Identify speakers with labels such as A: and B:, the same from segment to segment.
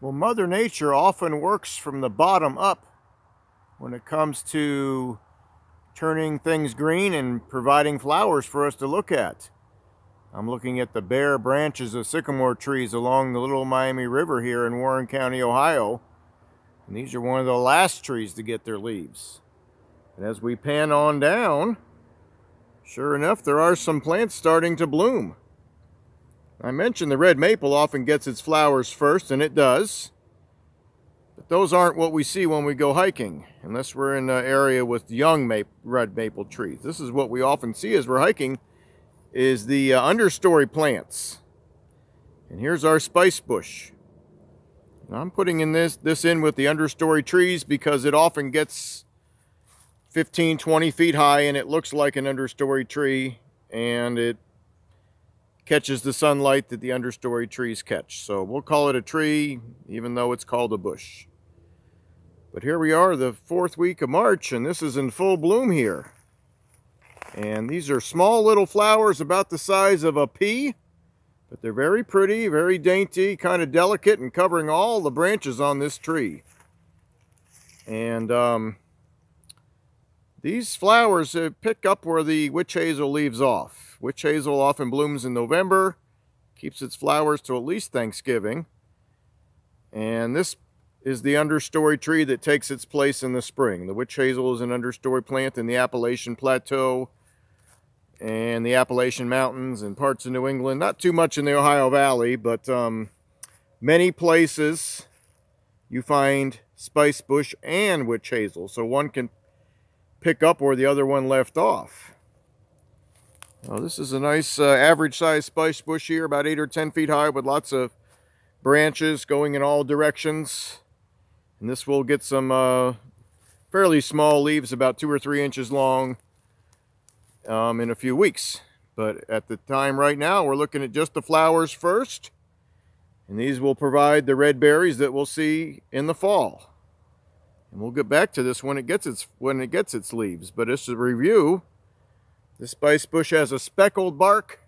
A: Well, Mother Nature often works from the bottom up when it comes to turning things green and providing flowers for us to look at. I'm looking at the bare branches of sycamore trees along the Little Miami River here in Warren County, Ohio. And these are one of the last trees to get their leaves. And as we pan on down, sure enough, there are some plants starting to bloom. I mentioned the red maple often gets its flowers first, and it does. But those aren't what we see when we go hiking, unless we're in an area with young red maple trees. This is what we often see as we're hiking, is the understory plants. And here's our spicebush. I'm putting in this in with the understory trees because it often gets 15, 20 feet high, and it looks like an understory tree, and it catches the sunlight that the understory trees catch. So we'll call it a tree, even though it's called a bush. But here we are, the 4th week of March, and this is in full bloom here. And these are small little flowers about the size of a pea, but they're very pretty, very dainty, kind of delicate, and covering all the branches on this tree. And these flowers pick up where the witch hazel leaves off. Witch hazel often blooms in November, keeps its flowers till at least Thanksgiving. And this is the understory tree that takes its place in the spring. The witch hazel is an understory plant in the Appalachian Plateau and the Appalachian Mountains and parts of New England. Not too much in the Ohio Valley, but many places you find spicebush and witch hazel. So one can pick up where the other one left off. Now, this is a nice average size spicebush here, about 8 or 10 feet high, with lots of branches going in all directions. And this will get some fairly small leaves, about 2 or 3 inches long, in a few weeks. But at the time right now, we're looking at just the flowers first. And these will provide the red berries that we'll see in the fall. And we'll get back to this when it gets its leaves. But as a review, this spicebush has a speckled bark.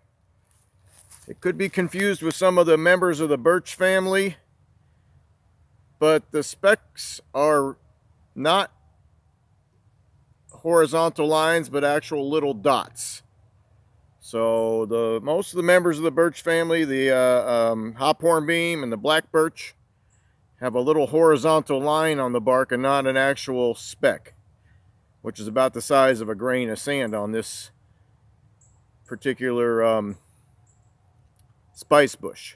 A: It could be confused with some of the members of the birch family, but the specks are not horizontal lines, but actual little dots. So most of the members of the birch family, the hophorn beam and the black birch, have a little horizontal line on the bark and not an actual speck, which is about the size of a grain of sand on this particular spicebush.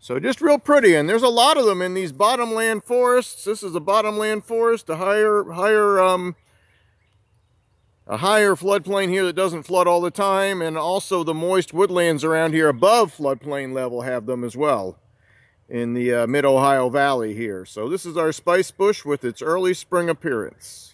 A: So just real pretty, and there's a lot of them in these bottomland forests. This is a bottomland forest, a higher floodplain here that doesn't flood all the time, and also the moist woodlands around here above floodplain level have them as well in the mid-Ohio Valley here. So this is our spicebush with its early spring appearance.